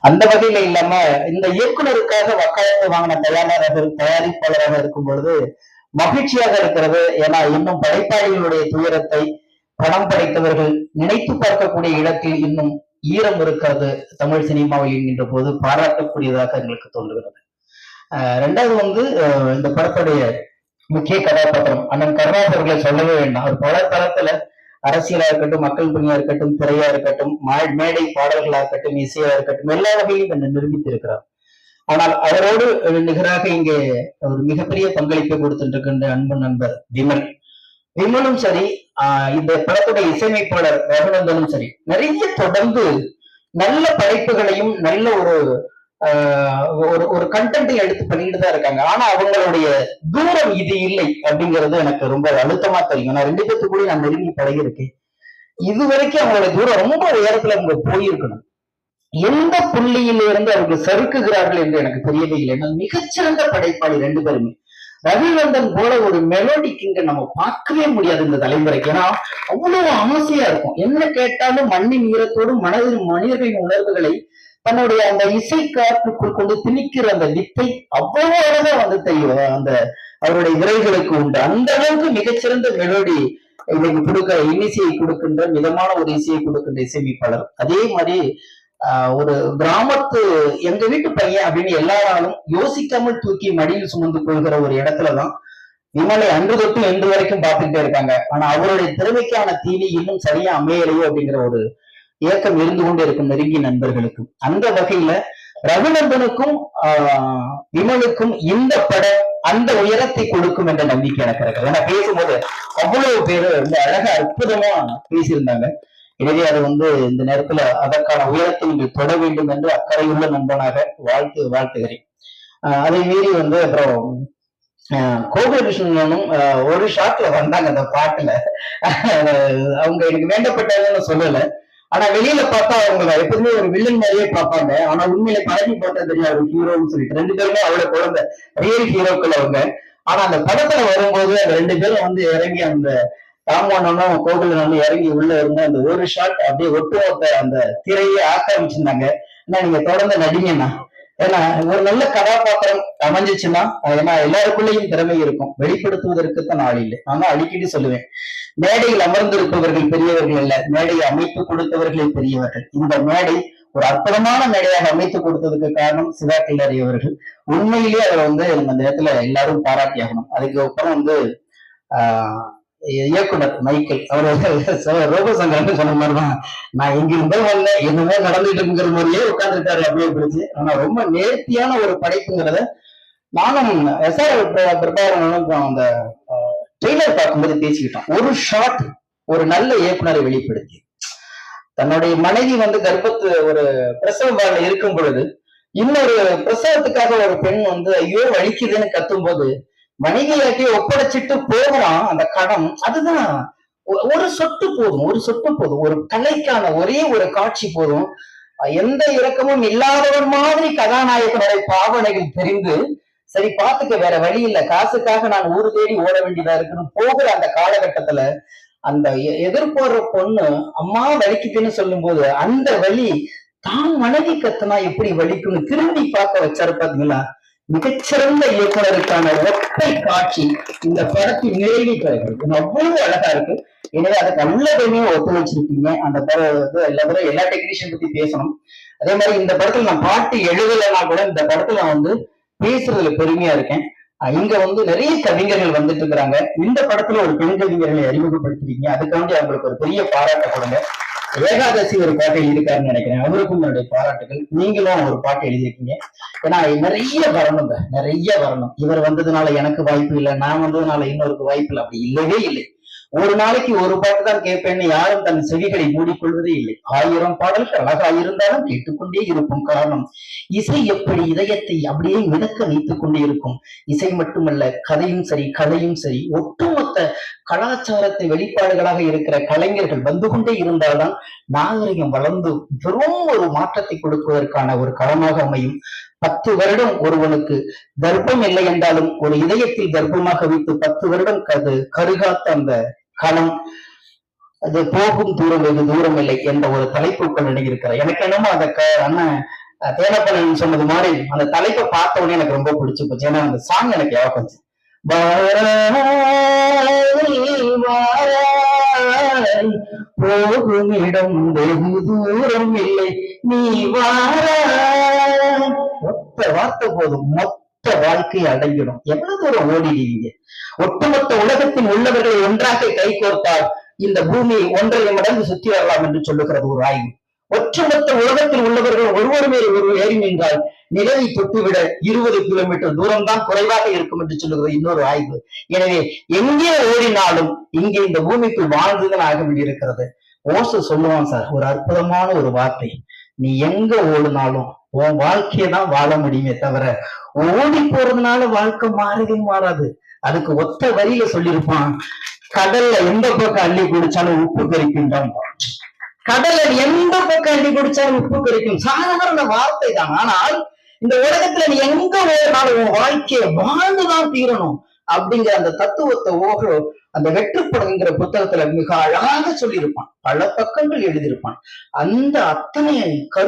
அந்த வகையில இல்லாம இந்த இயக்குனருக்காக வக்காலத்து வாங்கின தயாரிப்பாளராக இருக்கும் பொழுது மகிழ்ச்சியாக இருக்கிறது. ஏன்னா இன்னும் படைப்பாளிகளுடைய துயரத்தை படம் படைத்தவர்கள் நினைத்து பார்க்கக்கூடிய இடத்தில் இன்னும் ஈரம் இருக்கிறது தமிழ் சினிமாவில் என்கின்ற போது பாராட்டக்கூடியதாக எங்களுக்கு தோன்றுகிறது. ரெண்டாவது இந்த படத்துடைய முக்கிய கதாபாத்திரம் அண்ணன் கருணாஸ் அவர்களை சொல்லவே வேண்டாம். அவர் பல தளத்துல அரசியலா இருக்கட்டும், மக்கள் பணியா இருக்கட்டும், திரையா இருக்கட்டும், மேடை பாடல்களா இருக்கட்டும், இசையா இருக்கட்டும், எல்லா வகையிலும் என்ன நிரூபித்து இருக்கிறார். ஆனால் அவரோடு நிகராக இங்கே ஒரு மிகப்பெரிய பங்களிப்பை கொடுத்துருக்கின்ற அன்பு நண்பர் விமலும் சரி, இந்த படத்துடைய இசையமைப்பாளர் ரகுநந்தனும் சரி, நிறைய தொடர்ந்து நல்ல படைப்புகளையும் நல்ல ஒரு கண்டென்ட்டை எடுத்து பண்ணிட்டு தான் இருக்காங்க. ஆனா அவங்களுடைய தூரம் இது இல்லை அப்படிங்கிறது எனக்கு ரொம்ப அழுத்தமா தெரியும். நான் 2 பேத்துக்குள்ளே நான் நெருங்கி பழகிருக்கேன். இது வரைக்கும் அவங்களுடைய தூரம் ரொம்ப உயரத்துல அவங்க போயிருக்கணும். எந்த புள்ளியிலிருந்து அவர்கள் சறுக்குகிறார்கள் என்று எனக்கு தெரியவே இல்லை. மிகச்சிறந்த படைப்பாளி 2 பேருமே. ரவிநந்தன் போல ஒரு மெலோடி கிங்க நம்ம பார்க்கவே முடியாது இந்த தலைமுறைக்கு. ஏன்னா அவ்வளவு ஆசையா இருக்கும். என்ன கேட்டாலும் மண்ணின் ஈரத்தோடும் மனிதர்களின் உணர்வுகளை தன்னுடைய அந்த இசை காற்றுக்குள் கொண்டு திணிக்கிற அந்த வித்தை அவ்வளவு அழகா அந்த அவருடைய விரைகளுக்கு உண்டு. அந்த அளவுக்கு மிகச்சிறந்த மெலோடி இன்னைக்கு கொடுக்கிற இன்னிசையை கொடுக்கின்ற மிதமான ஒரு இசையை கொடுக்கின்ற இசையமைப்பாளர். அதே மாதிரி ஒரு கிராமத்து எங்க வீட்டு பையன் அப்படின்னு எல்லாராலும் யோசிக்காமல் தூக்கி மடியில் சுமந்து கொள்கிற ஒரு இடத்துலதான் விமலை அன்று தொட்டு இன்று வரைக்கும் பார்த்துக்கிட்டே இருக்காங்க. ஆனா அவருடைய திறமைக்கான தீனி இன்னும் சரியா அமையலையோ அப்படிங்கிற ஒரு இயக்கம் இருந்து கொண்டே இருக்கும் நெருங்கிய நண்பர்களுக்கு. அந்த வகையில ரகுநந்தனுக்கும் விமலுக்கும் இந்த படம் அந்த உயரத்தை கொடுக்கும் என்ற நம்பிக்கை எனக்கு இருக்கு. ஏன்னா பேசும்போது அவ்வளவு பேரு ரொம்ப அழகா அற்புதமா பேசியிருந்தாங்க. எனவே அது இந்த நேரத்துல அதற்கான உயரத்தை நீங்கள் தொட வேண்டும் என்று அக்கறையுள்ள நண்பனாக வாழ்த்துகிறேன். அதை மீறி அப்புறம் கோகுலகிருஷ்ணனும் ஒரு ஷாட்ல வந்தாங்க அந்த பாட்டுல. அவங்க எனக்கு வேண்டப்பட்டதுன்னு சொல்லல. ஆனா வெளியில பார்த்தா அவங்க எப்பவுமே ஒரு வில்லன் மாதிரியே பார்ப்பாங்க. ஆனா உண்மையில பழகி பார்த்தா தெரியும் ஒரு ஹீரோன்னு சொல்லிட்டு. 2 பேருமே அவ்வளவு குழந்தை ரியல் ஹீரோக்கள் அவங்க. ஆனா அந்த படத்துல வரும்போது அந்த 2 பேரும் இறங்கி அந்த ராமவண்ணனும் கோகுலனும் இறங்கி உள்ள இருந்த அந்த ஒரு ஷாட் அப்படியே ஒட்டுமொத்த அந்த திரையை ஆக்கிரமிச்சிருந்தாங்க. ஏன்னா நீங்க தொடர்ந்து நடிங்கன்னா, ஏன்னா ஒரு நல்ல கதாபாத்திரம் அமைஞ்சிச்சுன்னா, ஏன்னா எல்லாருக்குள்ளேயும் திறமை இருக்கும், வெளிப்படுத்துவதற்குத்தான் ஆள் இல்லை. நான் அடிக்கடி சொல்லுவேன், மேடையில் அமர்ந்திருப்பவர்கள் பெரியவர்கள் அல்ல, மேடையை அமைத்து கொடுத்தவர்களே பெரியவர்கள். இந்த மேடை ஒரு அற்புதமான மேடையாக அமைத்து கொடுத்ததுக்கு காரணம் சிவா கில்லரி அவர்கள். உண்மையிலேயே அவர் நம்ம இந்த இடத்துல எல்லாரும் பாராட்டி ஆகணும். அதுக்கப்புறம் இயக்குனர் மைக்கேல் அவர் ரோபசங்கர் சொன்ன மாதிரிதான், நான் இங்க இருந்தே வரல, என்னமோ நடந்துட்டு இருக்குங்கிற மாதிரியே உட்கார்ந்துருக்காரு அப்படியே பிடிச்சு. ஆனா ரொம்ப நேர்த்தியான ஒரு படைப்புங்கிறத நானும் பிரபாகரனும் அந்த ட்ரெய்லர் பார்க்கும்போது பேசிக்கிட்டோம். ஒரு ஷாட் ஒரு நல்ல இயக்குனரை வெளிப்படுத்தி, தன்னுடைய மனைவி கர்ப்பத்து ஒரு பிரசவ வார்டுல இருக்கும் பொழுது இன்னொரு பிரசவத்துக்காக ஒரு பெண் ஐயோ வலிக்குதுன்னு கத்தும் போது மனைவியாட்டி ஒப்படைச்சிட்டு போகிறான் அந்த கடம். அதுதான் ஒரு சொட்டு போதும், ஒரு கலைக்கான ஒரே ஒரு காட்சி போதும். எந்த இரக்கமும் இல்லாதவன் மாதிரி கதாநாயகனுடைய பாவனைகள் தெரிந்து, சரி பாத்துக்க வேற வழி இல்ல, காசுக்காக நான் ஊரு தேடி ஓட வேண்டியதா இருக்குன்னு போகிற அந்த காலகட்டத்துல அந்த எதிர்பார்ற பொண்ணு அம்மா வலிக்குதுன்னு சொல்லும் போது அந்த வலி தான் மனைவி கத்தனா எப்படி வலிக்குன்னு திரும்பி பார்க்க வச்சாரு பாத்தீங்களா. மிகச்சிறந்த இயக்குனருக்கான ஒற்றை காட்சி இந்த படத்தின் நிறைவு பெறுகிறது. அவ்வளவு அழகா இருக்கு. எனவே அதுக்கு நல்ல பெருமையும் ஒத்துழைச்சிருக்கீங்க. அந்த எல்லா டெக்னீஷியன் பத்தி பேசணும். அதே மாதிரி இந்த படத்துல நான் பாட்டு எழுதலைன்னா கூட இந்த படத்துல பேசுறதுல பெருமையா இருக்கேன். இங்க நிறைய கவிஞர்கள் வந்துட்டு இருக்கிறாங்க. இந்த படத்துல ஒரு பெண் கவிஞர்களை அறிமுகப்படுத்திருக்கீங்க. அதுக்காண்டி அவங்களுக்கு ஒரு பெரிய பாராட்ட கொடுங்க. ஏகாதசி ஒரு பாட்டு எழுதியிருக்காருன்னு நினைக்கிறேன், அவருக்கும் என்னுடைய பாராட்டுகள். நீங்களும் ஒரு பாட்டு எழுதியிருக்கீங்க. ஏன்னா நிறைய வரணும். இவர் வந்ததுனால எனக்கு வாய்ப்பு இல்லை, நான் வந்ததுனால இன்னொருக்கு வாய்ப்பு இல்லை, அப்படி இல்லவே இல்லை. ஒரு நாளைக்கு ஒரு பாட்டு தான் கேட்பேன்னு யாரும் தன் செவிகளை மூடிக்கொள்வதே இல்லை. 1000 பாடல்கள் அழகா இருந்தாலும் கேட்டுக்கொண்டே இருக்கும். காரணம், இசை எப்படி இதயத்தை அப்படியே மிதக்க வைத்துக் கொண்டே இருக்கும். இசை மட்டுமல்ல, கதையும் சரி கலையும் சரி, ஒட்டுமொத்த கலாச்சாரத்தை வெளிப்பாடுகளாக இருக்கிற கலைஞர்கள் வந்து கொண்டே இருந்தால்தான் நாகரிகம் வளர்ந்து வெறும் ஒரு மாற்றத்தை கொடுப்பதற்கான ஒரு களமாக அமையும். 10 வருடம் ஒருவனுக்கு கர்ப்பம் இல்லை என்றாலும் ஒரு இதயத்தில் கர்ப்பமாக வைத்து 10 வருடம் கருகாத்த அந்த களம், அது போகும் தூரம் வெகு தூரம் இல்லை என்ற ஒரு தலைப்புக்குள் நினைக்கிறார். எனக்கு என்னமோ அந்த அண்ணன் தேனப்பன் சொன்னது மாதிரி அந்த தலைப்பை பார்த்த உடனே எனக்கு ரொம்ப பிடிச்சு போச்சு. ஏன்னா அந்த சாங் எனக்கு ஞாபகம் வந்துச்சு. போகும் இடம் வெகு தூரம் இல்லை, நீ வாராய். ஒத்த வார்த்தை போதும், மொத்த வாழ்க்கையை அடங்கிடும். எவ்வளவு தூரம் ஓடிடுவீங்க. ஒட்டுமொத்த உலகத்தின் உள்ளவர்களை ஒன்றாக கை கோர்த்தால் இந்த பூமியை 1.5 மடங்கு சுற்றி வரலாம் என்று சொல்லுகிறது ஒரு ஆய்வு. ஒட்டுமொத்த உலகத்தில் உள்ளவர்கள் ஒருவர் மேல் ஒருவர் ஏறி நின்றால் நிலவை தொட்டுவிட 20 கிலோமீட்டர் தூரம் தான் குறைவாக இருக்கும் என்று சொல்லுகிறது இன்னொரு ஆய்வு. எனவே எங்கே ஓடினாலும் இங்கே இந்த பூமிக்குள் வாழ்ந்துதான் ஆக வேண்டியிருக்கிறது. ஓசோ சொல்லுவான் சார், ஒரு அற்புதமான ஒரு வார்த்தை, நீ எங்க ஓடினாலும் உன் வாழ்க்கையை தான் வாழ முடியுமே தவிர ஓடி போறதுனால வாழ்க்கை மாறவே மாறாது. அதுக்கு ஒத்த வரியில சொல்லியிருப்பான், கடல்ல எந்த பக்கம் அள்ளி குடிச்சாலும் உப்பு கரிக்கின்றான். கடல்ல எந்த பக்கம் அள்ளி குடிச்சாலும் உப்பு கரிக்கும், சாதாரண வார்த்தை தான். ஆனால் இந்த உலகத்துல நீ எங்க ஓடினாலும் உன் வாழ்க்கையை வாழ்ந்துதான் தீரணும் அப்படிங்கிற அந்த தத்துவத்தை ஓஹோ அந்த வெற்றுப்படங்கிற புத்தகத்துல மிக அழகாக சொல்லியிருப்பான். பல பக்கங்கள் எழுதியிருப்பான். அந்த அத்தனை